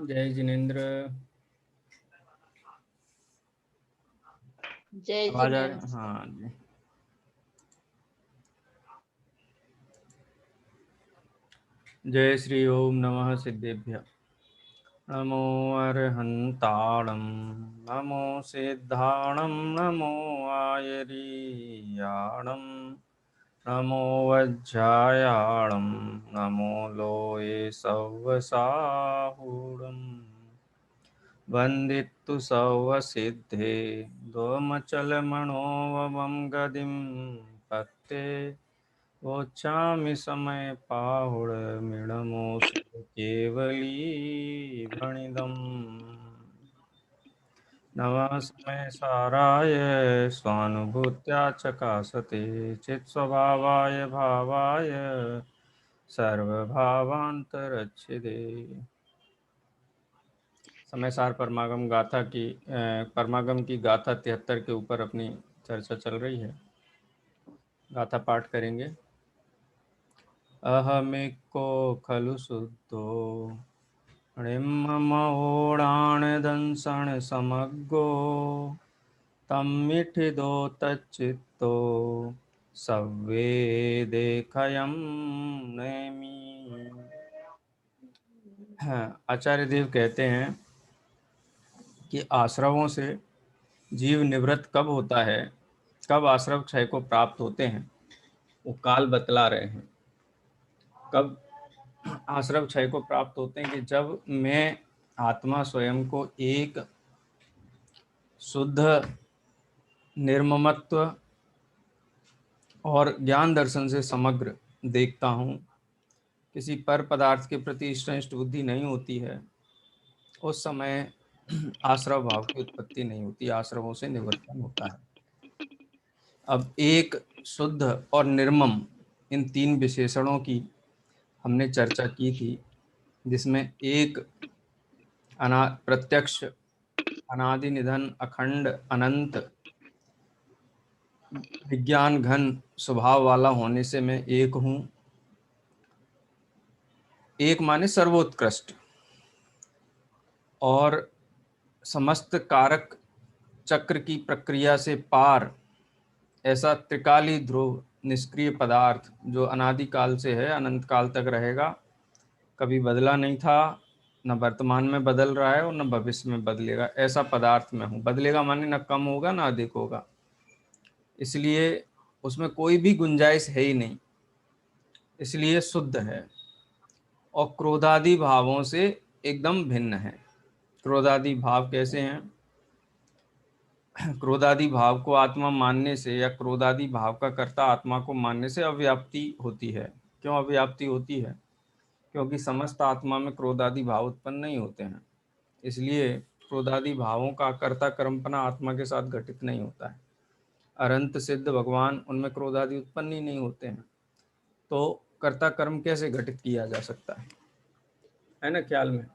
जय जिनेन्द्र। जय आवाज आ जिनेन्द्र। रही? हाँ जी। जय श्री ओम नमः सिद्धेभ्य। नमो अर्हन्ताणं नमो सिद्धाणं नमो आयरीयाणं नमो वज्रायाणं नमो लोये सव्वसाहूणम् वन्दितु सौवसिद्धे द्वमचलमणोवमं गदिं पत्ते वोचामि समय पाहुडमिणमोऽस्तु केवली भणिदम्। नमः समय साराय स्वानुभूत्या चकासते चित्स्वभावाय भावाय सर्वभावान्तरच्छिदे। समय सार परमागम गाथा की परमागम की गाथा 73 के ऊपर अपनी चर्चा चल रही है। गाथा पाठ करेंगे। अहमिको खलु शुद्धो णिममहोडाणदंसण समग्गो तम्मिठिदो तच्चित्तो सव्वे देखयं नेमि। आचार्य देव कहते हैं कि आश्रवों से जीव निवृत्त कब होता है, कब आश्रव क्षय को प्राप्त होते हैं, वो काल बतला रहे हैं। कब आश्रव क्षय को प्राप्त होते हैं कि जब मैं आत्मा स्वयं को एक शुद्ध निर्ममत्व और ज्ञान दर्शन से समग्र देखता हूँ, किसी पर पदार्थ के प्रति इष्ट बुद्धि नहीं होती है, उस समय आश्रव भाव की उत्पत्ति नहीं होती, आश्रवों से निवर्तन होता है। अब एक शुद्ध और निर्मम इन तीन विशेषणों की हमने चर्चा की थी, जिसमें एक प्रत्यक्ष अनादि निधन अखंड अनंत विज्ञान घन स्वभाव वाला होने से मैं एक हूं। एक माने सर्वोत्कृष्ट और समस्त कारक चक्र की प्रक्रिया से पार ऐसा त्रिकाली ध्रुव निष्क्रिय पदार्थ जो अनादिकाल से है, अनंत काल तक रहेगा, कभी बदला नहीं था, न वर्तमान में बदल रहा है और न भविष्य में बदलेगा। ऐसा पदार्थ मैं हूँ। बदलेगा माने न कम होगा न अधिक होगा, इसलिए उसमें कोई भी गुंजाइश है ही नहीं, इसलिए शुद्ध है और क्रोधादि भावों से एकदम भिन्न है। क्रोधादि भाव कैसे हैं? क्रोधादि भाव को आत्मा मानने से या क्रोधादि भाव का कर्ता आत्मा को मानने से अव्याप्ति होती है। क्यों अव्याप्ति होती है? क्योंकि समस्त आत्मा में क्रोधादि भाव उत्पन्न नहीं होते हैं, इसलिए क्रोधादि भावों का कर्ता कर्मपना आत्मा के साथ घटित नहीं होता है। अनंत सिद्ध भगवान, उनमें क्रोधादि उत्पन्न ही नहीं होते हैं, तो कर्ता कर्म कैसे घटित किया जा सकता है ना ख्याल में।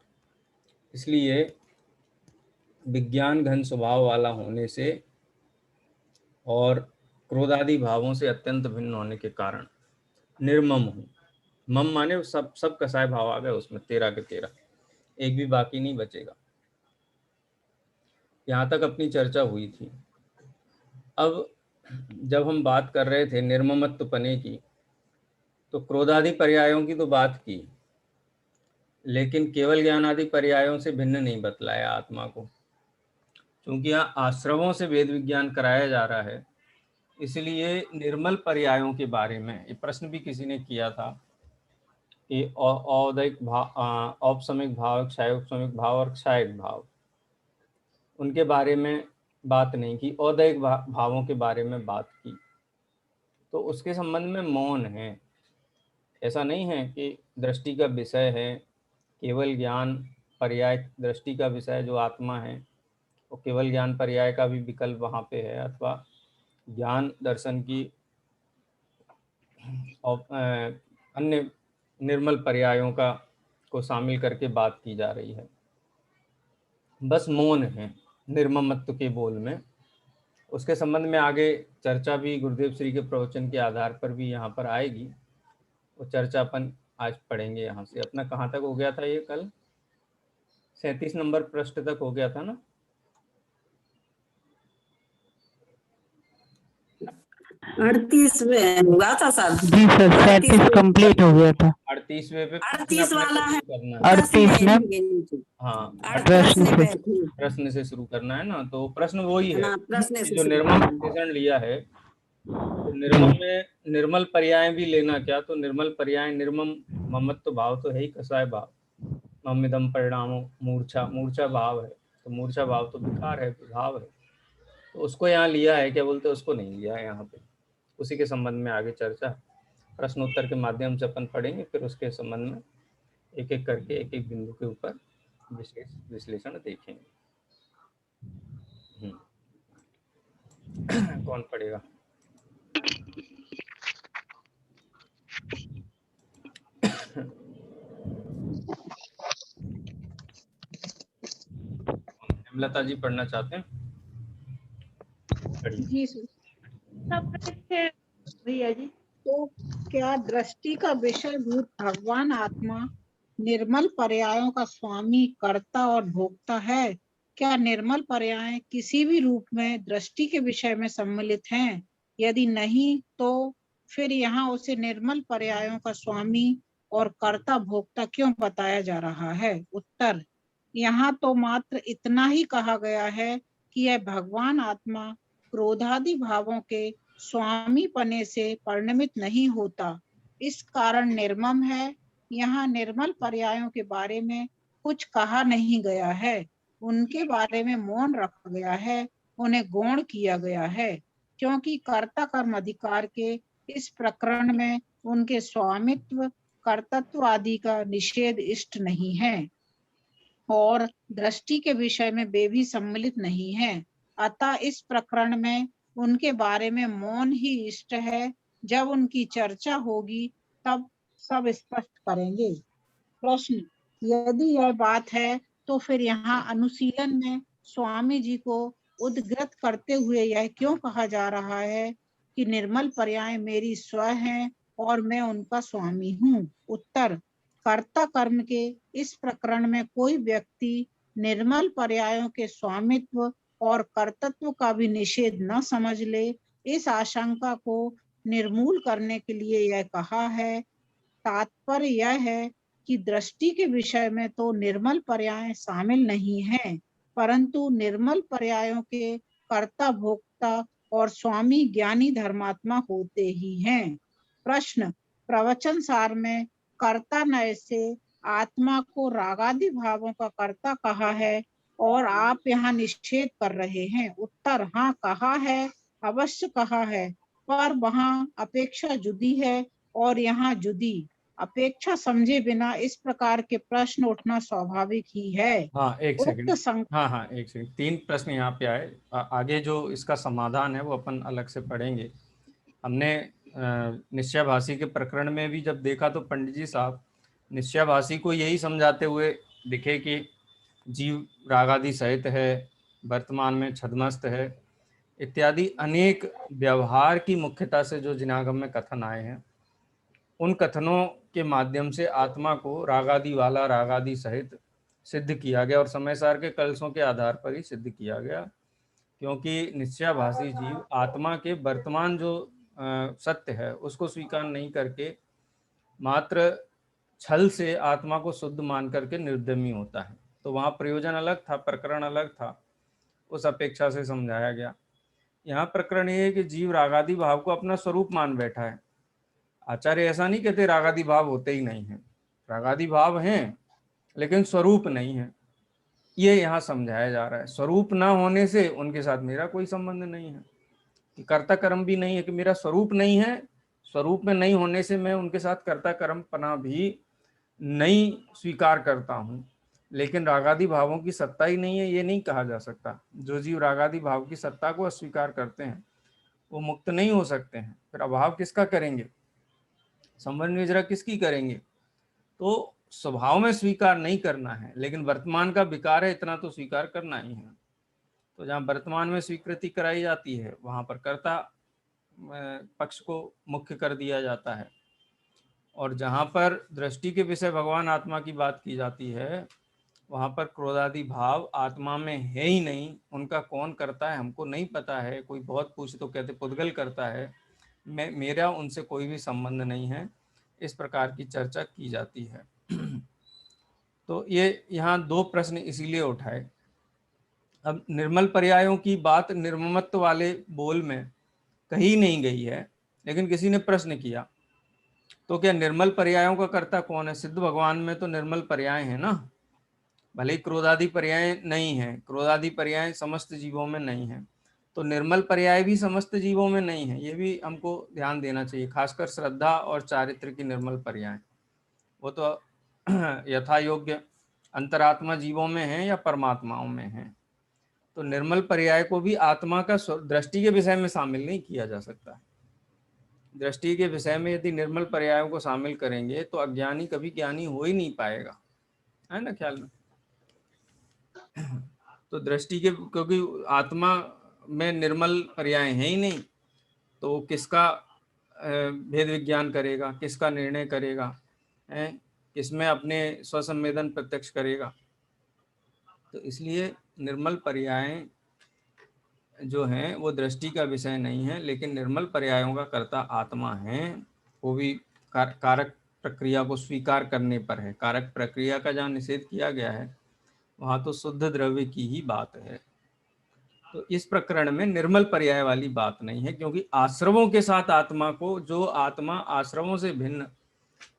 इसलिए विज्ञान घन स्वभाव वाला होने से और क्रोधादि भावों से अत्यंत भिन्न होने के कारण निर्मम हूँ। मम माने सब कसाय भाव आ गए उसमें, 13 के 13, एक भी बाकी नहीं बचेगा। यहाँ तक अपनी चर्चा हुई थी। अब जब हम बात कर रहे थे निर्ममत्व पने की, तो क्रोधादि पर्यायों की तो बात की, लेकिन केवल ज्ञान आदि पर्यायों से भिन्न नहीं बतलाया आत्मा को। क्योंकि यहाँ आश्रवों से वेद विज्ञान कराया जा रहा है, इसलिए निर्मल पर्यायों के बारे में ये प्रश्न भी किसी ने किया था कि औदैक भाव, औपसमिक भाव, क्षायोपसमिक भाव और क्षायक भाव, उनके बारे में बात नहीं की, औदैक भावों के बारे में बात की। तो उसके संबंध में मौन है। ऐसा नहीं है कि दृष्टि का विषय है, केवल ज्ञान पर्याय दृष्टि का विषय जो आत्मा है, वो केवल ज्ञान पर्याय का भी विकल्प वहाँ पे है, अथवा ज्ञान दर्शन की अन्य निर्मल पर्यायों का को शामिल करके बात की जा रही है। बस मौन है निर्ममत्व के बोल में। उसके संबंध में आगे चर्चा भी गुरुदेव श्री के प्रवचन के आधार पर भी यहाँ पर आएगी। वो चर्चा अपन आज पढ़ेंगे। यहाँ से अपना कहाँ तक हो गया था ये कल? 37 नंबर पृष्ठ तक हो गया था ना? 38 में हुआ था सर। जी सर, 37 कंप्लीट हो गया था। 38वें पे प्रश्न 38 अपने को वाला है। शुरू करना है। 38 में हाँ, प्रश्न से प्रश्न से शुरू करना है ना। तो प्रश्न वही है प्रश्न कि से जो शुरू निर्मल करना है। विशेषण लिया है, तो निर्मल में निर्मल पर्याय भी लेना क्या, तो निर्मल पर्याय निर्मम ममत्व भाव तो है ही, कसाय भाव, ममिदम परिणामो मूर्छा, मूर्छा भाव है, तो मूर्छा भाव तो विकार है, भाव है, तो उसको यहाँ लिया है, क्या बोलते हैं, उसको नहीं लिया है यहाँ पे। उसी के संबंध में आगे चर्चा प्रश्न उत्तर के माध्यम से अपन पढ़ेंगे, फिर उसके संबंध में एक एक करके एक एक बिंदु के ऊपर विशेष विश्लेषण देखेंगे। कौन पढ़ेगा? हेमलता जी पढ़ना चाहते हैं? जी सर। भैया जी, तो क्या दृष्टि का विषय भूत भगवान आत्मा निर्मल पर्यायों का स्वामी, कर्ता और भोक्ता है? क्या निर्मल पर्याय किसी भी रूप में दृष्टि के विषय में सम्मिलित हैं? यदि नहीं, तो फिर यहाँ उसे निर्मल पर्यायों का स्वामी और कर्ता भोक्ता क्यों बताया जा रहा है? उत्तर, यहाँ तो मात्र इतना ही कहा गया है कि यह भगवान आत्मा क्रोधादि भावों के स्वामी पने से परिणमित नहीं होता, इस कारण निर्मम है। यहाँ निर्मल पर्यायों के बारे में कुछ कहा नहीं गया है, उनके बारे में मौन रखा गया है, उन्हें गौण किया गया है, क्योंकि कर्ता कर्म अधिकार के इस प्रकरण में उनके स्वामित्व, कर्तत्व आदि का निषेध इष्ट नहीं है और दृष्टि के विषय में वे भी सम्मिलित नहीं है। अतः इस प्रकरण में उनके बारे में मौन ही इष्ट है। जब उनकी चर्चा होगी तब सब स्पष्ट करेंगे। प्रश्न, यदि यह बात है तो फिर यहाँ अनुशीलन में स्वामी जी को उद्गृत करते हुए यह क्यों कहा जा रहा है कि निर्मल पर्याय मेरी स्व है और मैं उनका स्वामी हूँ? उत्तर, कर्ता कर्म के इस प्रकरण में कोई व्यक्ति निर्मल पर्यायों के स्वामित्व और कर्तत्व का भी निषेध न समझ ले, इस आशंका को निर्मूल करने के लिए यह कहा है। तात्पर्य यह है कि दृष्टि के विषय में तो निर्मल पर्याय शामिल नहीं हैं, परंतु निर्मल पर्यायों के कर्ता भोक्ता और स्वामी ज्ञानी धर्मात्मा होते ही हैं। प्रश्न, प्रवचन सार में कर्ता नय से आत्मा को रागादि भावों का कर्ता कहा है और आप यहाँ निषेध कर रहे हैं। उत्तर, हाँ कहा है, अवश्य कहा है, पर वहाँ अपेक्षा जुदी है और यहाँ जुदी। अपेक्षा समझे बिना इस प्रकार के प्रश्न उठना स्वाभाविक ही है। हाँ, एक सेकंड। हाँ, एक सेकंड। 3 प्रश्न यहाँ पे आए। आगे जो इसका समाधान है वो अपन अलग से पढ़ेंगे। हमने निश्चयाभासी के प्रकरण में भी जब देखा तो पंडित जी साहब निश्चयाभासी को यही समझाते हुए दिखे कि जीव रागादि सहित है, वर्तमान में छद्मस्त है, इत्यादि अनेक व्यवहार की मुख्यता से जो जिनागम में कथन आए हैं, उन कथनों के माध्यम से आत्मा को रागादि वाला, रागादि सहित सिद्ध किया गया और समय सार के कलशों के आधार पर ही सिद्ध किया गया, क्योंकि निश्चयाभासी जीव आत्मा के वर्तमान जो सत्य है उसको स्वीकार नहीं करके मात्र छल से आत्मा को शुद्ध मान करके निर्दमी होता है। तो वहाँ प्रयोजन अलग था, प्रकरण अलग था, उस अपेक्षा से समझाया गया। यहाँ प्रकरण ये है कि जीव रागादि भाव को अपना स्वरूप मान बैठा है। आचार्य ऐसा नहीं कहते रागादि भाव होते ही नहीं हैं, रागादि भाव हैं लेकिन स्वरूप नहीं है, ये यहाँ समझाया जा रहा है। स्वरूप ना होने से उनके साथ मेरा कोई संबंध नहीं है, कि कर्ता कर्म भी नहीं है, कि मेरा स्वरूप नहीं है, स्वरूप में नहीं होने से मैं उनके साथ कर्ता कर्म पना भी नहीं स्वीकार करता हूँ। लेकिन रागादि भावों की सत्ता ही नहीं है, ये नहीं कहा जा सकता। जो जीव रागादि भाव की सत्ता को अस्वीकार करते हैं वो मुक्त नहीं हो सकते हैं। फिर अभाव किसका करेंगे, संबंध विजरा किसकी करेंगे? तो स्वभाव में स्वीकार नहीं करना है, लेकिन वर्तमान का विकार है इतना तो स्वीकार करना ही है। तो जहाँ वर्तमान में स्वीकृति कराई जाती है वहाँ पर कर्ता पक्ष को मुख्य कर दिया जाता है, और जहाँ पर दृष्टि के विषय भगवान आत्मा की बात की जाती है वहाँ पर क्रोधादि भाव आत्मा में है ही नहीं, उनका कौन करता है हमको नहीं पता है। कोई बहुत पूछे तो कहते पुद्गल करता है, मेरा उनसे कोई भी संबंध नहीं है, इस प्रकार की चर्चा की जाती है। तो ये यहाँ दो प्रश्न इसीलिए उठाए। अब निर्मल पर्यायों की बात निर्ममत्व वाले बोल में कही नहीं गई है, लेकिन किसी ने प्रश्न किया तो क्या निर्मल पर्यायों का कर्ता कौन है? सिद्ध भगवान में तो निर्मल पर्याय है ना, भले ही क्रोधादि पर्याय नहीं है, क्रोधादि पर्याय समस्त जीवों में नहीं है, तो निर्मल पर्याय भी समस्त जीवों में नहीं है, ये भी हमको ध्यान देना चाहिए। खासकर श्रद्धा और चारित्र की निर्मल पर्याय, वो तो यथा योग्य अंतरात्मा जीवों में है या परमात्माओं में है। तो निर्मल पर्याय को भी आत्मा का दृष्टि के विषय में शामिल नहीं किया जा सकता। दृष्टि के विषय में यदि निर्मल पर्यायों को शामिल करेंगे तो अज्ञानी कभी ज्ञानी हो ही नहीं पाएगा, है ना ख्याल में। तो दृष्टि के, क्योंकि आत्मा में निर्मल पर्याय है ही नहीं, तो किसका भेद विज्ञान करेगा, किसका निर्णय करेगा, है किसमें अपने स्वसंवेदन प्रत्यक्ष करेगा। तो इसलिए निर्मल पर्याय जो हैं वो दृष्टि का विषय नहीं है, लेकिन निर्मल पर्यायों का कर्ता आत्मा है। वो भी कारक प्रक्रिया को स्वीकार करने पर है। कारक प्रक्रिया का जहाँ निषेध किया गया है वहाँ तो शुद्ध द्रव्य की ही बात है। तो इस प्रकरण में निर्मल पर्याय वाली बात नहीं है, क्योंकि आश्रवों के साथ आत्मा को, जो आत्मा आश्रवों से भिन्न,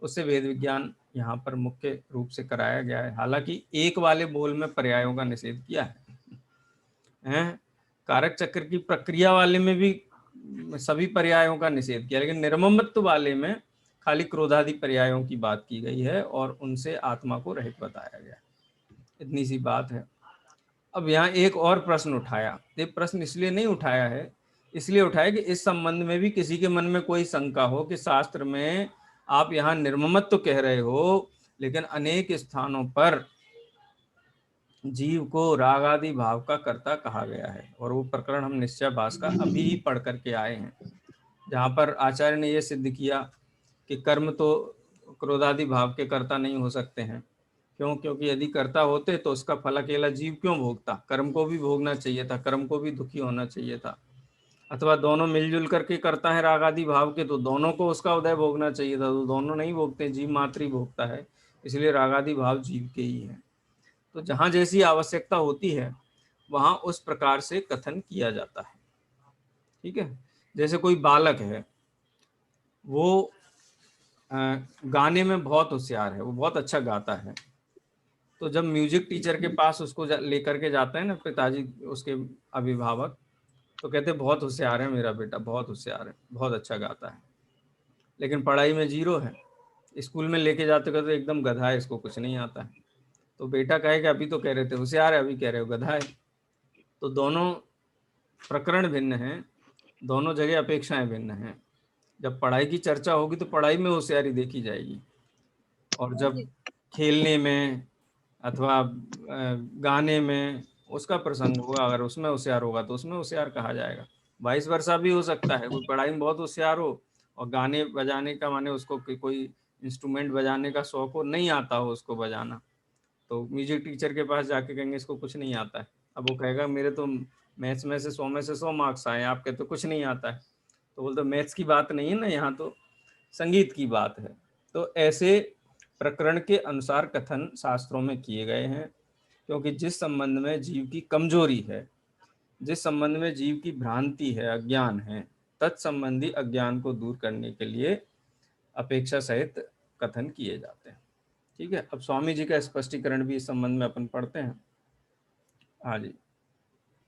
उससे वेद विज्ञान यहाँ पर मुख्य रूप से कराया गया है। हालांकि एक वाले बोल में पर्यायों का निषेध किया है, कारक चक्र की प्रक्रिया वाले में भी सभी पर्यायों का निषेध किया, लेकिन निर्ममत्व वाले में खाली क्रोधादि पर्यायों की बात की गई है और उनसे आत्मा को रहित बताया गया। इतनी सी बात है। अब यहाँ एक और प्रश्न उठाया, ये प्रश्न इसलिए नहीं उठाया है, इसलिए उठाया कि इस संबंध में भी किसी के मन में कोई शंका हो कि शास्त्र में आप यहाँ निर्ममत्व कह रहे हो, लेकिन अनेक स्थानों पर जीव को राग आदि भाव का कर्ता कहा गया है। और वो प्रकरण हम निश्चय भास का अभी ही पढ़ करके आए हैं, जहाँ पर आचार्य ने यह सिद्ध किया कि कर्म तो क्रोधादि भाव के कर्ता नहीं हो सकते हैं। क्यों? क्योंकि यदि कर्ता होते तो उसका फल अकेला जीव क्यों भोगता? कर्म को भी भोगना चाहिए था, कर्म को भी दुखी होना चाहिए था। अथवा दोनों मिलजुल करके करता है राग आदि भाव के, तो दोनों को उसका उदय भोगना चाहिए था, तो दोनों नहीं भोगते, जीव मात्र ही भोगता है। इसलिए राग आदि भाव जीव के ही है। तो जहाँ जैसी आवश्यकता होती है वहाँ उस प्रकार से कथन किया जाता है। ठीक है, जैसे कोई बालक है, वो गाने में बहुत होशियार है, वो बहुत अच्छा गाता है, तो जब म्यूजिक टीचर के पास उसको लेकर के जाते हैं ना पिताजी, उसके अभिभावक, तो कहते बहुत होशियार है मेरा बेटा, बहुत होशियार है, बहुत अच्छा गाता है, लेकिन पढ़ाई में जीरो है। स्कूल में लेके जाते कहते एकदम गधा है, इसको कुछ नहीं आता है। तो बेटा कहे कि अभी तो कह रहे थे होशियार है, अभी कह रहे हो गधा है। तो दोनों प्रकरण भिन्न हैं, दोनों जगह अपेक्षाएं भिन्न हैं। जब पढ़ाई की चर्चा होगी तो पढ़ाई में होशियारी देखी जाएगी, और जब खेलने में अथवा गाने में उसका प्रसंग होगा, अगर उसमें होशियार होगा तो उसमें होशियार कहा जाएगा। वाइस वर्षा भी हो सकता है, कोई पढ़ाई में बहुत होशियार हो और गाने बजाने का माने उसको कोई इंस्ट्रूमेंट बजाने का शौक हो, नहीं आता हो उसको बजाना, तो म्यूजिक टीचर के पास जाके कहेंगे इसको कुछ नहीं आता है। अब वो कहेगा मेरे तो मैथ्स में से 100 में से 100 मार्क्स आए, आप कहते कुछ नहीं आता है। तो बोलते मैथ्स की बात नहीं है ना, यहाँ तो संगीत की बात है। तो ऐसे प्रकरण के अनुसार कथन शास्त्रों में किए गए हैं, क्योंकि जिस संबंध में जीव की कमजोरी है, जिस संबंध में जीव की भ्रांति है, अज्ञान है, तत्संबंधी अज्ञान को दूर करने के लिए अपेक्षा सहित कथन किए जाते हैं। ठीक है, अब स्वामी जी का स्पष्टीकरण भी इस संबंध में अपन पढ़ते हैं। हाँ जी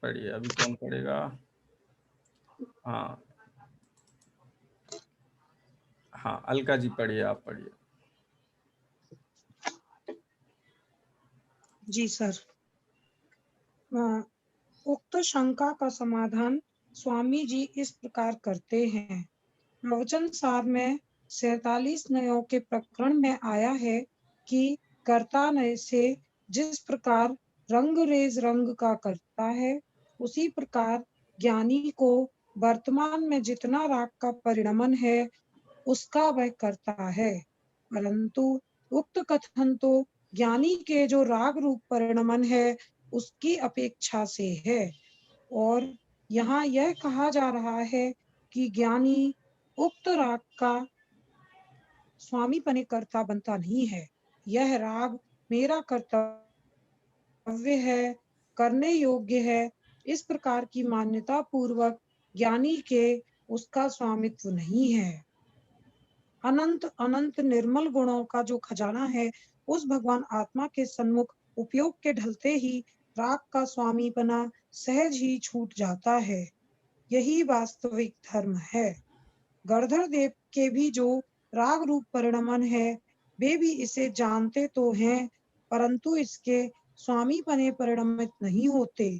पढ़िए, अभी कौन पढ़ेगा? हाँ हाँ, अलका जी पढ़िए, आप पढ़िए। जी सर। उक्त शंका का समाधान स्वामी जी इस प्रकार करते हैं। प्रवचन सार में 47 नयों के प्रकरण में आया है कि कर्ता नय से जिस प्रकार रंग रेज रंग का करता है, उसी प्रकार ज्ञानी को वर्तमान में जितना राग का परिणमन है उसका वह करता है। परंतु उक्त कथन तो ज्ञानी के जो राग रूप परिणमन है उसकी अपेक्षा से है। और यहाँ यह कहा जा रहा है कि ज्ञानी उक्त राग का स्वामी पने कर्ता बनता नहीं है। यह राग मेरा कर्तव्य है, करने योग्य है, इस प्रकार की मान्यता पूर्वक ज्ञानी के उसका स्वामित्व नहीं है। अनंत अनंत निर्मल गुणों का जो खजाना है उस भगवान आत्मा के सन्मुख उपयोग के ढलते ही राग का स्वामीपना सहज ही छूट जाता है। यही वास्तविक धर्म है। गणधर देव के भी जो राग रूप परिणमन है वे भी इसे जानते तो हैं, परंतु इसके स्वामी पने परिणमित नहीं होते,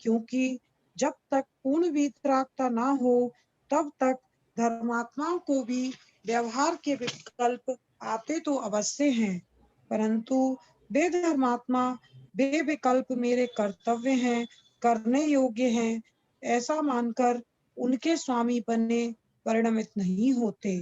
क्योंकि जब तक पूर्ण वीतरागता ना हो तब तक धर्मात्माओं को भी व्यवहार के विकल्प आते तो अवश्य हैं, परंतु वे धर्मात्मा वे विकल्प मेरे कर्तव्य हैं, करने योग्य हैं, ऐसा मानकर उनके स्वामी बने परिणमित नहीं होते।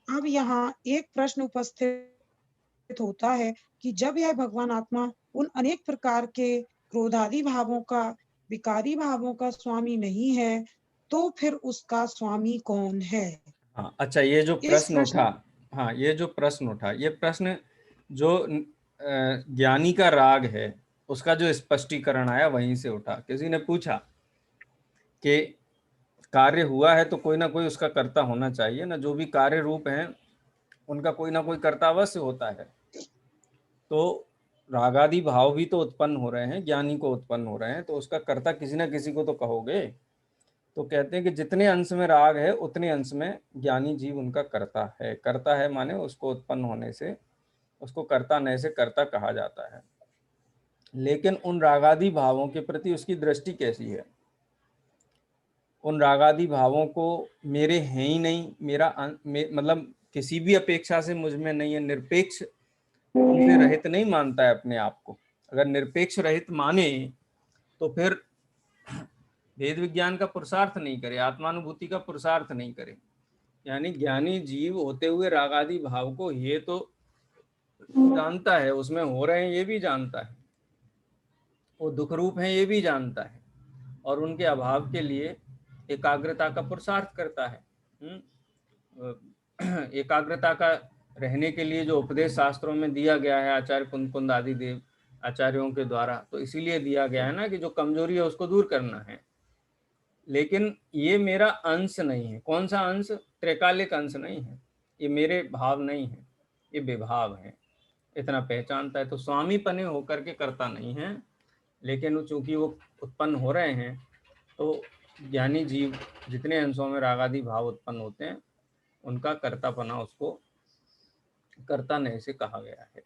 अब यहाँ एक प्रश्न उपस्थित होता है कि जब यह भगवान आत्मा उन अनेक प्रकार के क्रोधादि भावों का, विकारी भावों का स्वामी नहीं है, तो फिर उसका स्वामी कौन है? हाँ, अच्छा, ये जो प्रश्न उठा, हाँ, ये जो प्रश्न उठा, ये प्रश्न जो ज्ञानी का राग है उसका जो स्पष्टीकरण आया वहीं से उठा। किसी ने पूछा कि कार्य हुआ है तो कोई ना कोई उसका कर्ता होना चाहिए ना, जो भी कार्य रूप हैं उनका कोई ना कोई कर्ता अवश्य होता है। तो रागादि भाव भी तो उत्पन्न हो रहे हैं, ज्ञानी को उत्पन्न हो रहे हैं, तो उसका कर्ता किसी ना किसी को तो कहोगे। तो कहते हैं कि जितने अंश में राग है उतने अंश में ज्ञानी जीव उनका कर्ता है। कर्ता है माने उसको उत्पन्न होने से, उसको कर्ता नहीं से कर्ता कहा जाता है। लेकिन उन रागादि भावों के प्रति उसकी दृष्टि कैसी है? उन रागादि भावों को मेरे हैं ही नहीं, मेरा मतलब किसी भी अपेक्षा से मुझ में नहीं है, निरपेक्ष उनसे रहित नहीं मानता है अपने आप को। अगर निरपेक्ष रहित माने तो फिर वेद विज्ञान का पुरुषार्थ नहीं करे, आत्मानुभूति का पुरुषार्थ नहीं करे। यानी ज्ञानी जीव होते हुए रागादि भाव को ये तो जानता है, उसमें हो रहे हैं ये भी जानता है, वो दुख रूप है ये भी जानता है, और उनके अभाव के लिए एकाग्रता का पुरुषार्थ करता है। एकाग्रता का रहने के लिए जो उपदेश शास्त्रों में दिया गया है आचार्य कुंद आदि देव आचार्यों के द्वारा, तो इसीलिए दिया गया है ना कि जो कमजोरी है उसको दूर करना है। लेकिन ये मेरा अंश नहीं है। कौन सा अंश? त्रैकालिक अंश नहीं है, ये मेरे भाव नहीं है, ये विभाव है, इतना पहचानता है। तो स्वामी पने होकर के करता नहीं है, लेकिन चूंकि वो उत्पन्न हो रहे हैं तो ज्ञानी जीव जितने अंशों में रागादि भाव उत्पन्न होते हैं उनका कर्तापना उसको कर्ता नहीं से कहा गया है।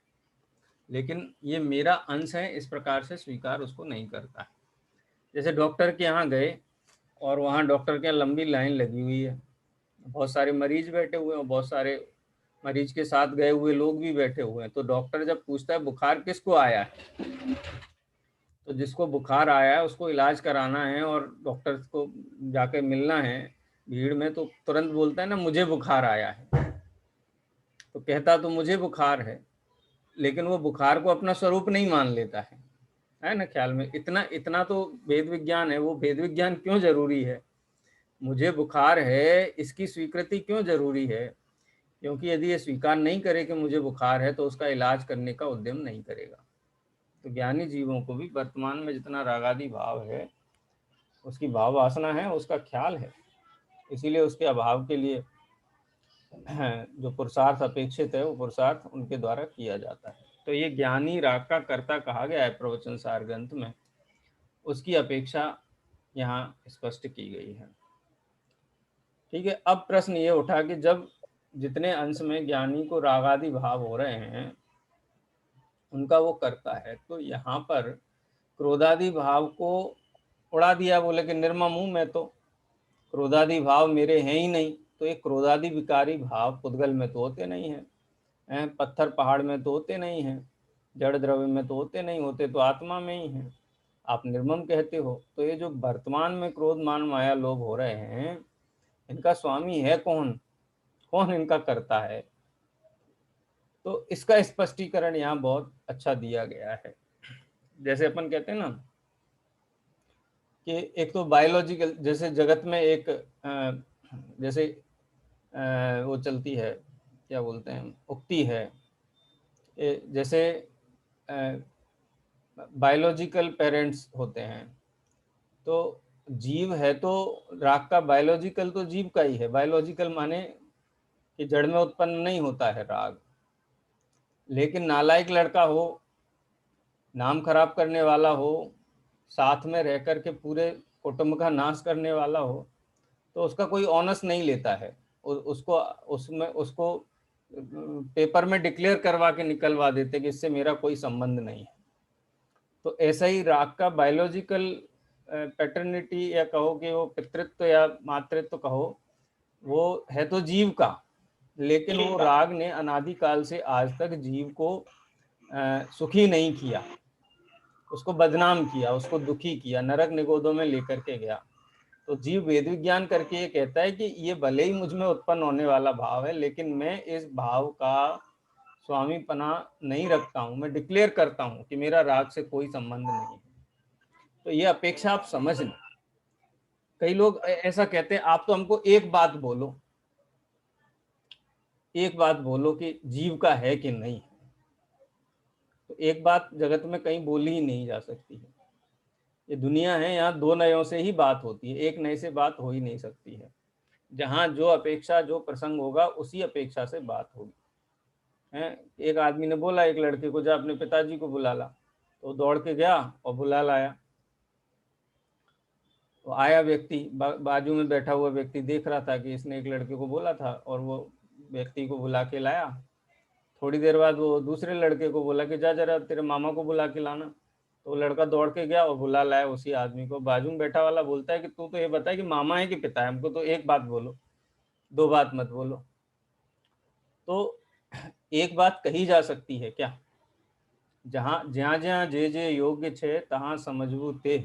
लेकिन ये मेरा अंश है इस प्रकार से स्वीकार उसको नहीं करता है। जैसे डॉक्टर के यहाँ गए और वहाँ डॉक्टर के यहाँ लंबी लाइन लगी हुई है, बहुत सारे मरीज बैठे हुए हैं, बहुत सारे मरीज के साथ गए हुए लोग भी बैठे हुए हैं। तो डॉक्टर जब पूछता है बुखार किसको आया है, तो जिसको बुखार आया है उसको इलाज कराना है और डॉक्टर को जाके मिलना है भीड़ में, तो तुरंत बोलता है ना मुझे बुखार आया है। तो कहता तो मुझे बुखार है, लेकिन वो बुखार को अपना स्वरूप नहीं मान लेता है ना ख्याल में। इतना तो वेद विज्ञान है। वो वेद विज्ञान क्यों जरूरी है? मुझे बुखार है इसकी स्वीकृति क्यों जरूरी है? क्योंकि यदि ये स्वीकार नहीं करे कि मुझे बुखार है तो उसका इलाज करने का उद्यम नहीं करेगा। तो ज्ञानी जीवों को भी वर्तमान में जितना रागादि भाव है, उसकी भाव वासना है, उसका ख्याल है, इसीलिए उसके अभाव के लिए जो पुरुषार्थ अपेक्षित है वो पुरुषार्थ उनके द्वारा किया जाता है। तो ये ज्ञानी राग का कर्ता कहा गया है प्रवचन सार ग्रंथ में, उसकी अपेक्षा यहाँ स्पष्ट की गई है। ठीक है। अब प्रश्न ये उठा कि जब जितने अंश में ज्ञानी को रागादि भाव हो रहे हैं उनका वो करता है, तो यहाँ पर क्रोधादि भाव को उड़ा दिया, बोले कि निर्मम हूँ मैं, तो क्रोधादि भाव मेरे हैं ही नहीं। तो ये क्रोधादि विकारी भाव पुद्गल में तो होते नहीं हैं, पत्थर पहाड़ में तो होते नहीं हैं, जड़ द्रव्य में तो होते नहीं, होते तो आत्मा में ही हैं। आप निर्मम कहते हो, तो ये जो वर्तमान में क्रोध मान माया लोभ हो रहे हैं इनका स्वामी है कौन? कौन इनका करता है? तो इसका स्पष्टीकरण यहाँ बहुत अच्छा दिया गया है। जैसे अपन कहते हैं ना कि एक तो बायोलॉजिकल, जैसे जगत में एक जैसे वो चलती है, क्या बोलते हैं, उक्ति है, जैसे बायोलॉजिकल पेरेंट्स होते हैं, तो जीव है तो राग का बायोलॉजिकल तो जीव का ही है। बायोलॉजिकल माने कि जड़ में उत्पन्न नहीं होता है राग, लेकिन नालायक लड़का हो, नाम खराब करने वाला हो, साथ में रह कर के पूरे कुटुंब का नाश करने वाला हो, तो उसका कोई ऑनस नहीं लेता है, उसको पेपर में डिक्लेयर करवा के निकलवा देते कि इससे मेरा कोई संबंध नहीं है। तो ऐसा ही राग का बायोलॉजिकल पैटर्निटी, या कहो कि वो पितृत्व या मातृत्व कहो, वो है तो जीव का, लेकिन वो राग ने अनादिकाल से आज तक जीव को सुखी नहीं किया, उसको बदनाम किया, उसको दुखी किया, नरक निगोदों में लेकर के गया। तो जीव वेद विज्ञान करके ये कहता है कि ये भले ही मुझ में उत्पन्न होने वाला भाव है, लेकिन मैं इस भाव का स्वामीपना नहीं रखता हूँ, मैं डिक्लेयर करता हूँ कि मेरा राग से कोई संबंध नहीं है। तो ये अपेक्षा आप समझ लें। कई लोग ऐसा कहते हैं, आप तो हमको एक बात बोलो, एक बात बोलो कि जीव का है कि नहीं। तो एक बात जगत में कहीं बोली ही नहीं जा सकती है। ये दुनिया है, यहाँ दो नयों से ही बात होती है, एक नए से बात हो ही नहीं सकती है। जहाँ जो अपेक्षा, जो प्रसंग होगा उसी अपेक्षा से बात होगी। है, एक आदमी ने बोला एक लड़के को, जा अपने पिताजी को बुला ला, तो दौड़ के गया और बुला लाया। तो आया व्यक्ति, बाजू में बैठा हुआ व्यक्ति देख रहा था कि इसने एक लड़के को बोला था, और वो व्यक्ति को बुला के लाया। थोड़ी देर बाद वो दूसरे लड़के को बोला कि जा जरा तेरे मामा को बुला के लाना। तो लड़का दौड़ के गया और बुला लाया उसी आदमी को। बाजू में बैठा वाला बोलता है कि तू तो ये बता कि मामा है कि पिता है, हमको तो एक बात बोलो, दो बात मत बोलो। तो एक बात कही जा सकती है क्या? जहाँ ज्યાં જ્યાં જે જે યોગ્ય છે તहाँ समझबू ते,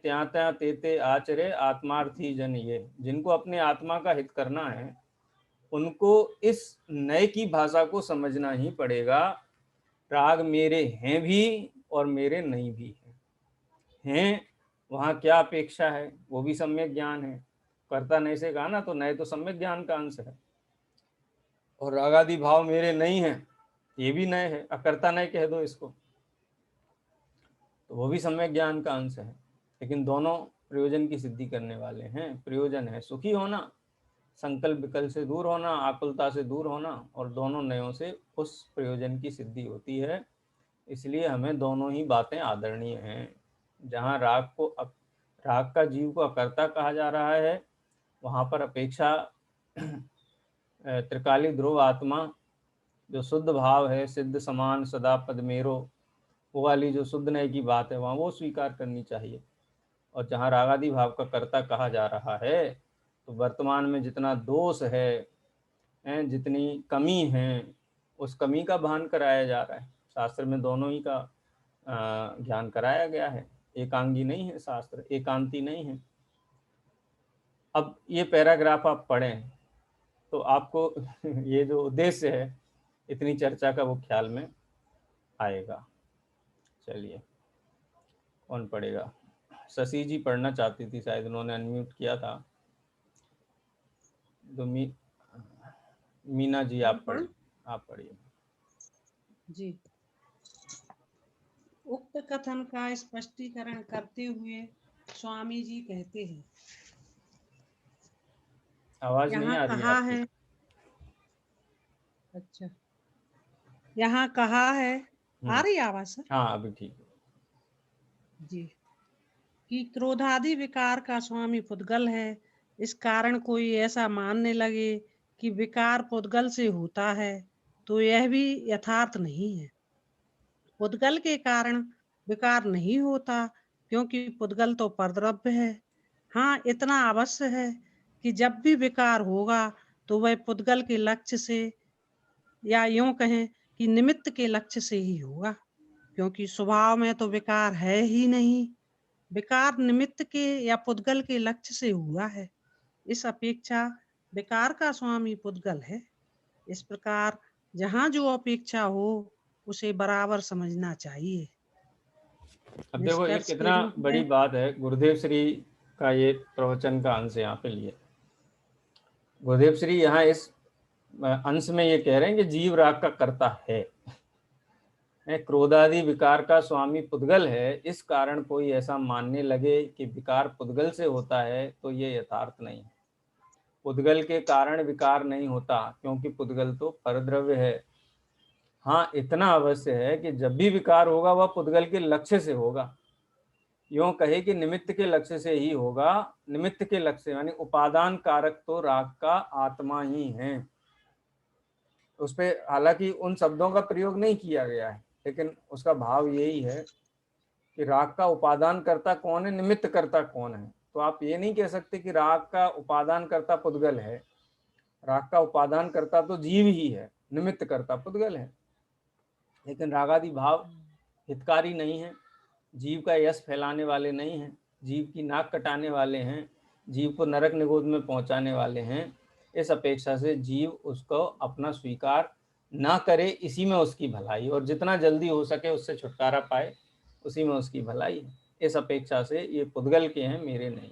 ત્યાં ત્યાં ते आचरे आत्मार्थी जन ये। जिनको अपने आत्मा का हित करना है उनको इस नए की भाषा को समझना ही पड़ेगा। राग मेरे हैं भी और मेरे नहीं भी हैं। वहाँ क्या अपेक्षा है वो भी सम्यक ज्ञान है। कर्ता नए से कहा ना, तो नए तो सम्यक ज्ञान का अंश है। और रागादि भाव मेरे नहीं है, ये भी नए है। अकर्ता नए कह दो इसको, तो वो भी सम्यक ज्ञान का अंश है। लेकिन दोनों प्रयोजन की सिद्धि करने वाले हैं। प्रयोजन है सुखी होना, संकल्प विकल्प से दूर होना, आकुलता से दूर होना, और दोनों नयों से उस प्रयोजन की सिद्धि होती है। इसलिए हमें दोनों ही बातें आदरणीय हैं। जहाँ राग का जीव को अकर्ता कहा जा रहा है, वहाँ पर अपेक्षा त्रिकाली ध्रुव आत्मा जो शुद्ध भाव है, सिद्ध समान सदा पद मेरो, वो वाली जो शुद्ध नय की बात है वहाँ वो स्वीकार करनी चाहिए। और जहाँ रागादि भाव का कर्ता कहा जा रहा है, तो वर्तमान में जितना दोष है, जितनी कमी है, उस कमी का भान कराया जा रहा है। शास्त्र में दोनों ही का ज्ञान कराया गया है। एकांगी नहीं है शास्त्र, एकांती नहीं है। अब ये पैराग्राफ आप पढ़ें तो आपको ये जो उद्देश्य है इतनी चर्चा का वो ख्याल में आएगा। चलिए, कौन पढ़ेगा? शशि जी पढ़ना चाहती थी, शायद उन्होंने अनम्यूट किया था। तो मीना जी आप पढ़िए। जी। उक्त कथन का स्पष्टीकरण करते हुए स्वामी जी कहते हैं, आवाज नहीं आ रही है आपकी। अच्छा, यहाँ कहा है, आ रही आवाज सर? हाँ अभी ठीक है जी। कि क्रोधादि विकार का स्वामी पुद्गल है। इस कारण कोई ऐसा मानने लगे कि विकार पुद्गल से होता है, तो यह भी यथार्थ नहीं है। पुद्गल के कारण विकार नहीं होता, क्योंकि पुद्गल तो परद्रव्य है। हाँ, इतना अवश्य है कि जब भी विकार होगा तो वह पुद्गल के लक्ष्य से, या यूं कहें कि निमित्त के लक्ष्य से ही होगा, क्योंकि स्वभाव में तो विकार है ही नहीं। विकार निमित्त के या पुद्गल के लक्ष्य से हुआ है। इस अपेक्षा विकार का स्वामी पुद्गल है। इस प्रकार जहाँ जो अपेक्षा हो उसे बराबर समझना चाहिए। अब देखो ये निष्कर्ष के कितना रूप बड़ी में बात है, गुरुदेव श्री का ये प्रवचन का अंश यहाँ पे लिए। गुरुदेव श्री यहाँ इस अंश में ये कह रहे हैं कि जीव राग का कर्ता है, क्रोधादि विकार का स्वामी पुद्गल है। इस कारण कोई ऐसा मानने लगे कि विकार पुद्गल से होता है तो ये यथार्थ नहीं है। पुद्गल के कारण विकार नहीं होता, क्योंकि पुद्गल तो परद्रव्य है। हाँ, इतना अवश्य है कि जब भी विकार होगा वह पुद्गल के लक्ष्य से होगा। यूं कहे कि निमित्त के लक्ष्य से ही होगा। निमित्त के लक्ष्य यानी उपादान कारक तो राग का आत्मा ही है। उस पे हालांकि उन शब्दों का प्रयोग नहीं किया गया है, लेकिन उसका भाव यही है कि राग का उपादान करता कौन है, निमित्त करता कौन है। तो आप ये नहीं कह सकते कि राग का उपादान करता पुद्गल है। राग का उपादान करता तो जीव ही है, निमित्त करता पुद्गल है। लेकिन रागादि भाव हितकारी नहीं है, जीव का यश फैलाने वाले नहीं हैं, जीव की नाक कटाने वाले हैं, जीव को नरक निगोद में पहुंचाने वाले हैं। इस अपेक्षा से जीव उसको अपना स्वीकार ना करे, इसी में उसकी भलाई, और जितना जल्दी हो सके उससे छुटकारा पाए, उसी में उसकी भलाई है। इस अपेक्षा से ये पुद्गल के हैं, मेरे नहीं,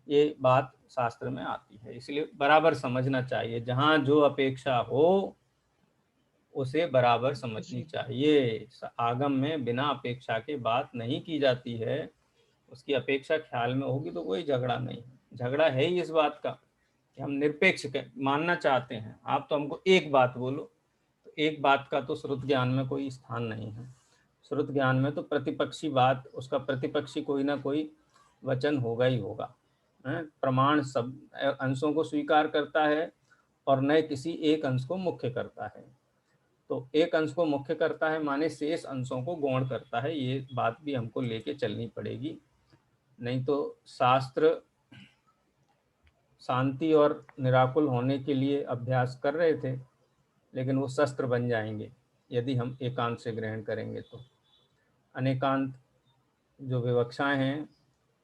ये बात शास्त्र में आती है। इसलिए बराबर समझना चाहिए, जहाँ जो अपेक्षा हो उसे बराबर समझनी चाहिए। आगम में बिना अपेक्षा के बात नहीं की जाती है। उसकी अपेक्षा ख्याल में होगी तो कोई झगड़ा नहीं है। झगड़ा है ही इस बात का कि हम निरपेक्ष मानना चाहते हैं। आप तो हमको एक बात बोलो, तो एक बात का तो श्रुत ज्ञान में कोई स्थान नहीं है। श्रुत ज्ञान में तो प्रतिपक्षी बात, उसका प्रतिपक्षी कोई ना कोई वचन होगा ही होगा। प्रमाण सब अंशों को स्वीकार करता है और न किसी एक अंश को मुख्य करता है। तो एक अंश को मुख्य करता है माने शेष अंशों को गौण करता है। ये बात भी हमको लेके चलनी पड़ेगी, नहीं तो शास्त्र शांति और निराकुल होने के लिए अभ्यास कर रहे थे, लेकिन वो शस्त्र बन जाएंगे यदि हम एकांत से ग्रहण करेंगे। तो अनेकांत जो विवक्षाएं हैं,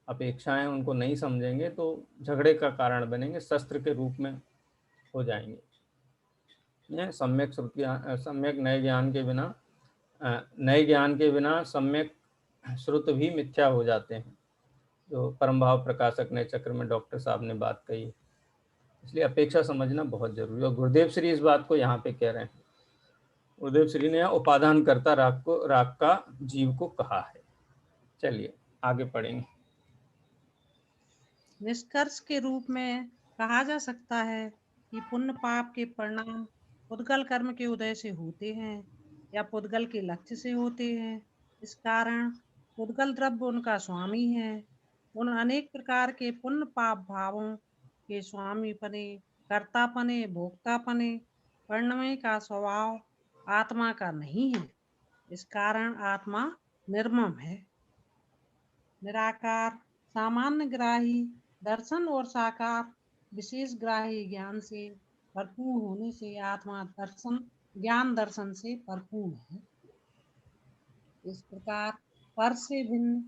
अपेक्षाएं, उनको नहीं समझेंगे तो झगड़े का कारण बनेंगे, शस्त्र के रूप में हो जाएंगे। सम्यक श्रुति, सम्यक नए ज्ञान के बिना, नए ज्ञान के बिना सम्यक श्रुत भी मिथ्या हो जाते हैं, जो परम भाव प्रकाशक नए चक्र में डॉक्टर साहब ने बात कही। इसलिए अपेक्षा समझना बहुत जरूरी है। और गुरुदेव श्री इस बात को यहाँ पे कह रहे हैं। गुरुदेव श्री ने उपादान करता राग का जीव को कहा है। चलिए आगे पढ़ेंगे। निष्कर्ष के रूप में कहा जा सकता है कि पुण्य पाप के परिणाम पुद्गल कर्म के उदय से होते हैं या पुद्गल के लक्ष्य से होते हैं। इस कारण पुद्गल द्रव्य उनका स्वामी है। उन अनेक प्रकार के पुण्य पाप भावों के स्वामी पने, कर्तापने, भोक्तापने, परिणमय का स्वभाव आत्मा का नहीं है। इस कारण आत्मा निर्मम है, निराकार, सामान्य ग्राही दर्शन और साकार विशेष ग्राही ज्ञान से भरपूर होने से आत्मा दर्शन ज्ञान दर्शन से भरपूर है। इस प्रकार पर से भिन्न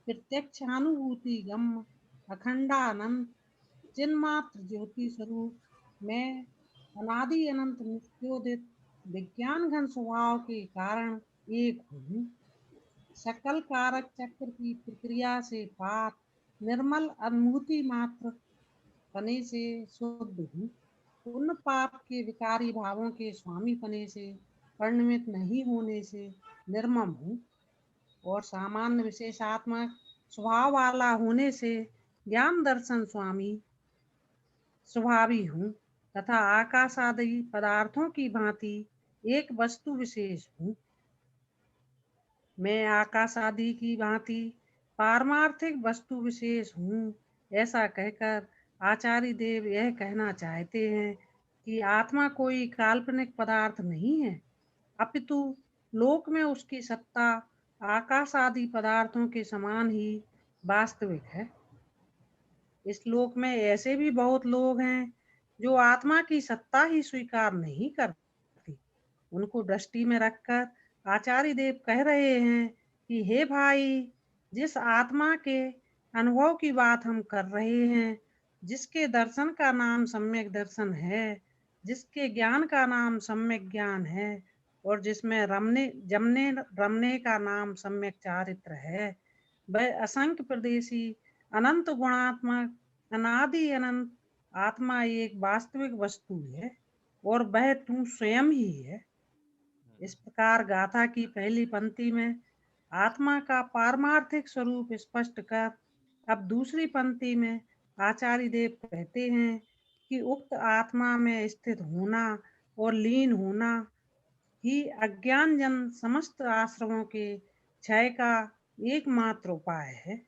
प्रत्यक्षानुभूति गम्य अखंडानंद चिन्मात्र ज्योति स्वरूप में अनादि अनंत नित्योदित विज्ञान घन स्वभाव के कारण एक हूँ। सकल कारक चक्र की प्रक्रिया से पार निर्मल अनुभूति मात्र पने से शुद्ध हूँ। पुण्य पाप के विकारी भावों के स्वामी पने से परिणमित नहीं होने से निर्मम हूँ और सामान्य विशेषात्मक स्वभाव वाला होने से ज्ञान दर्शन स्वामी स्वभावी हूँ तथा आकाश आदि पदार्थों की भांति एक वस्तु विशेष हूँ। मैं आकाश आदि की भांति पारमार्थिक वस्तु विशेष हूँ। ऐसा कहकर आचार्य देव यह कहना चाहते हैं कि आत्मा कोई काल्पनिक पदार्थ नहीं है, अपितु लोक में उसकी सत्ता आकाश आदि पदार्थों के समान ही वास्तविक है। इस लोक में ऐसे भी बहुत लोग हैं जो आत्मा की सत्ता ही स्वीकार नहीं करते। उनको दृष्टि में रखकर आचार्य देव कह रहे हैं कि हे भाई, जिस आत्मा के अनुभव की बात हम कर रहे हैं, जिसके दर्शन का नाम सम्यक दर्शन है, जिसके ज्ञान का नाम सम्यक ज्ञान है और जिसमें रमने का नाम सम्यक चारित्र है, वह असंख्य प्रदेशी अनंत गुणात्मक अनादि अनंत आत्मा एक वास्तविक वस्तु है और वह तू स्वयं ही है। इस प्रकार गाथा की पहली पंक्ति में आत्मा का पारमार्थिक स्वरूप स्पष्ट कर अब दूसरी पंक्ति में आचार्य देव कहते हैं कि उक्त आत्मा में स्थित होना और लीन होना ही अज्ञान जन समस्त आश्रमों के क्षय का एकमात्र उपाय है।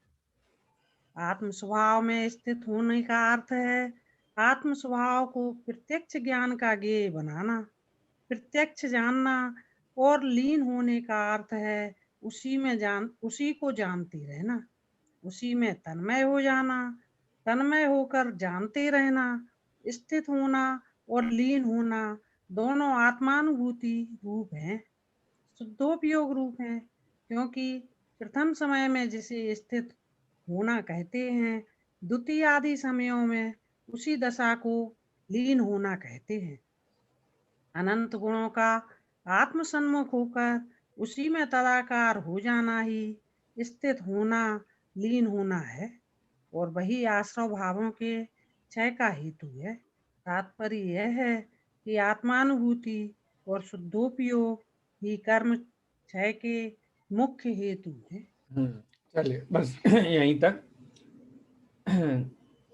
आत्म स्वभाव में स्थित होने का अर्थ है आत्म स्वभाव को प्रत्यक्ष ज्ञान का ज्ञेय बनाना, प्रत्यक्ष जानना, और लीन होने का अर्थ है उसी को जानती रहना, उसी में तन्मय हो जाना, तन्मय होकर जानते रहना। स्थित होना और लीन होना दोनों आत्मानुभूति रूप हैं, शुद्धोपयोग रूप हैं, क्योंकि प्रथम समय में जिसे स्थित होना कहते हैं, द्वितीय आदि समयों में उसी दशा को लीन होना कहते हैं। अनंत गुणों का आत्मसन्मुख होकर उसी में तदाकार हो जाना ही स्थित होना, लीन होना है, और वही आश्रव भावों के क्षय का हेतु है। तात्पर्य यह है कि आत्मानुभूति और शुद्धोपयोग ही कर्म क्षय के मुख्य हेतु है। चलिए बस यहीं तक।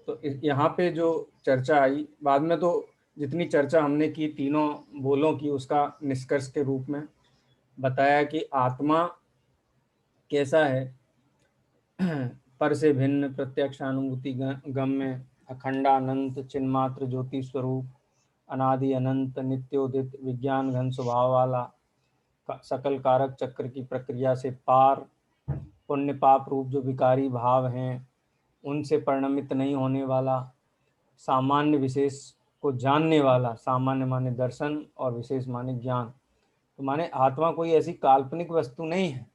तो यहाँ पे जो चर्चा आई, बाद में तो जितनी चर्चा हमने की तीनों बोलों की, उसका निष्कर्ष के रूप में बताया कि आत्मा कैसा है, पर से भिन्न प्रत्यक्षानुभूति गम्य अखंडानंत चिन्मात्र ज्योति स्वरूप अनादि अनंत नित्योदित विज्ञान घन स्वभाव वाला, सकल कारक चक्र की प्रक्रिया से पार, पुण्य पाप रूप जो विकारी भाव हैं उनसे परिणमित नहीं होने वाला, सामान्य विशेष को जानने वाला, सामान्य माने दर्शन और विशेष माने ज्ञान। तो माने आत्मा कोई ऐसी काल्पनिक वस्तु नहीं है,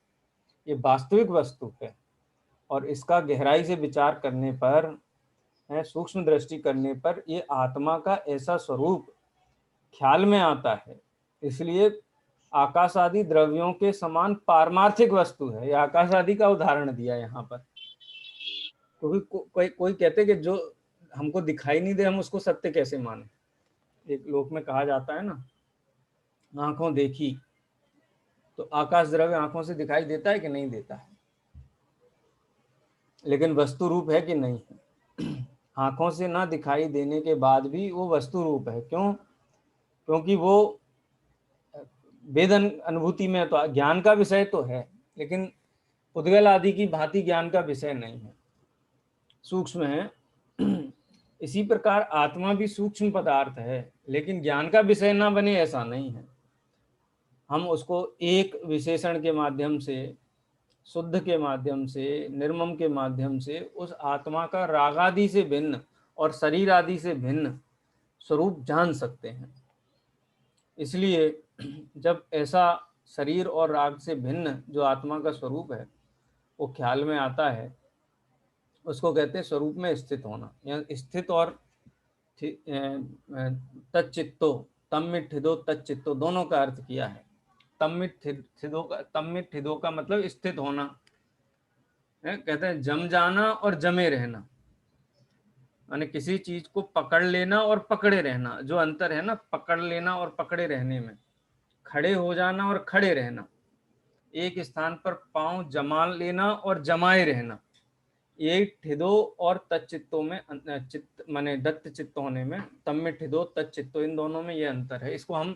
ये वास्तविक वस्तु है, और इसका गहराई से विचार करने पर, सूक्ष्म दृष्टि करने पर ये आत्मा का ऐसा स्वरूप ख्याल में आता है। इसलिए आकाश आदि द्रव्यों के समान पारमार्थिक वस्तु है। ये आकाश आदि का उदाहरण दिया यहाँ पर, क्योंकि कोई कहते कि जो हमको दिखाई नहीं दे हम उसको सत्य कैसे माने। एक लोक में कहा जाता है ना, आंखों देखी, तो आकाश द्रव्य आंखों से दिखाई देता है कि नहीं देता है, लेकिन वस्तु रूप है कि नहीं है। आंखों से ना दिखाई देने के बाद भी वो वस्तु रूप है। क्यों? क्योंकि वो वेद अनुभूति में तो ज्ञान का विषय तो है, लेकिन उद्गल आदि की भांति ज्ञान का विषय नहीं है, सूक्ष्म है। इसी प्रकार आत्मा भी सूक्ष्म पदार्थ है, लेकिन ज्ञान का विषय ना बने ऐसा नहीं है। हम उसको एक विशेषण के माध्यम से, शुद्ध के माध्यम से, निर्मम के माध्यम से उस आत्मा का राग आदि से भिन्न और शरीर आदि से भिन्न स्वरूप जान सकते हैं। इसलिए जब ऐसा शरीर और राग से भिन्न जो आत्मा का स्वरूप है वो ख्याल में आता है, उसको कहते हैं स्वरूप में स्थित होना। या स्थित और तच्चित्तो, तम्मित ठिदो तच्चित्तो दोनों का अर्थ किया है। तम्मित ठिदो का मतलब स्थित होना है, कहते हैं जम जाना और जमे रहना, माने किसी चीज को पकड़ लेना और पकड़े रहना। जो अंतर है ना पकड़ लेना और पकड़े रहने में, खड़े हो जाना और खड़े रहना, एक स्थान पर पांव जमा लेना और जमाए रहना, ये ठिदो और तच्चित्तो में चित्त माने दत्त चित्त होने में, तम्मित ठिदो तच्चित्तो, इन दोनों में ये अंतर है। इसको हम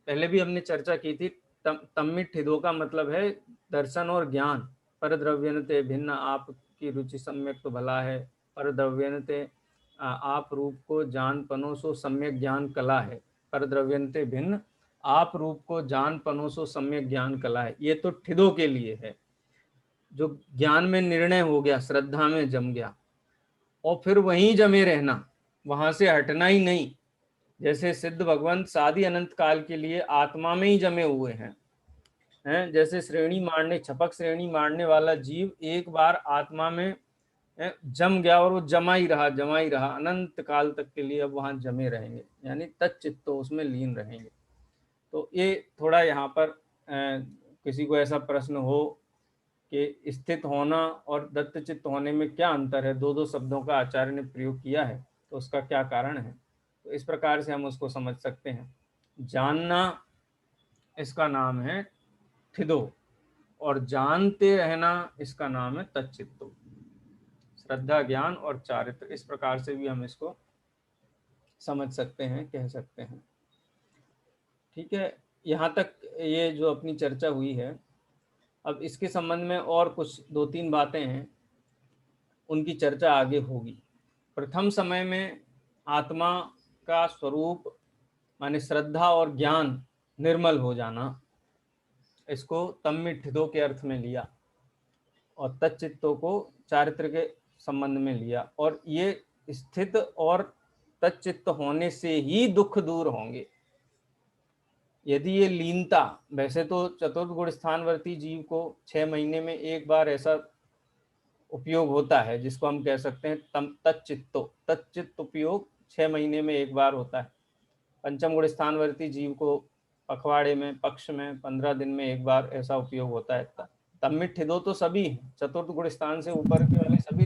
पहले भी हमने चर्चा की थी। तम्मित ठिदो का मतलब है दर्शन और ज्ञान। पर द्रव्यनते भिन्न आपकी रुचि सम्यक तो भला है, पर द्रव्यनते आप रूप को जान पनो सो सम्यक ज्ञान कला है। पर द्रव्यनते भिन्न आप रूप को जान पनो सो सम्यक ज्ञान कला है। ये तो ठिदो के लिए है, जो ज्ञान में निर्णय हो गया, श्रद्धा में जम गया और फिर वहीं जमे रहना, वहां से हटना ही नहीं। जैसे सिद्ध भगवंत सादी अनंत काल के लिए आत्मा में ही जमे हुए हैं। जैसे छपक श्रेणी मारने वाला जीव एक बार आत्मा में जम गया और वो जमा ही रहा अनंत काल तक के लिए, अब वहां जमे रहेंगे, यानी तच्चित्तो, उसमें लीन रहेंगे। तो ये थोड़ा यहाँ पर किसी को ऐसा प्रश्न हो कि स्थित होना और दत्तचित्त होने में क्या अंतर है, दो शब्दों का आचार्य ने प्रयोग किया है, तो उसका क्या कारण है, तो इस प्रकार से हम उसको समझ सकते हैं। जानना इसका नाम है ठिदो, और जानते रहना इसका नाम है तच्चित्तो। श्रद्धा, ज्ञान और चारित्र, इस प्रकार से भी हम इसको समझ सकते हैं, कह सकते हैं। ठीक है, यहाँ तक ये जो अपनी चर्चा हुई है। अब इसके संबंध में और कुछ 2-3 बातें हैं, उनकी चर्चा आगे होगी। प्रथम समय में आत्मा का स्वरूप माने श्रद्धा और ज्ञान निर्मल हो जाना, इसको तम्मिठिदो के अर्थ में लिया, और तच्चित्तों को चारित्र के संबंध में लिया। और ये स्थित और तच्चित्त होने से ही दुख दूर होंगे। यदि ये लीनता, वैसे तो चतुर्थ गुण स्थानवर्ती जीव को 6 महीने में एक बार ऐसा उपयोग होता है जिसको हम कह सकते हैं तच्चित्त उपयोग 6 महीने में एक बार होता है। पंचम गुण स्थानवर्ती जीव को पखवाड़े में, पक्ष में 15 दिन में एक बार ऐसा उपयोग होता है। तम्मिठिदो तो सभी हैं, चतुर्थ गुण स्थान से ऊपर के वाले सभी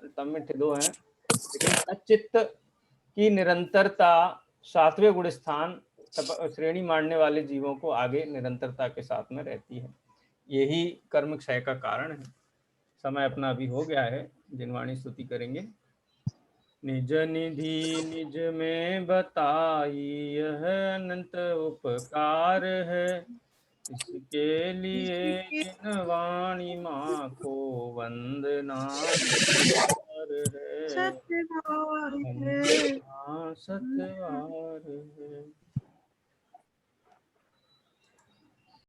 तम्मिठिदो हैं, लेकिन तच्चित्त की निरंतरता 7वें गुण स्थान श्रेणी मानने वाले जीवों को आगे निरंतरता के साथ में रहती है। यही कर्म क्षय का कारण है। समय अपना अभी हो गया है, जिनवाणी स्तुति करेंगे। निज निधि निज में बताई यह अनंत उपकार है, इसके लिए जिनवाणी माँ को वंदना है, सत्यवार है। सत्यवार है।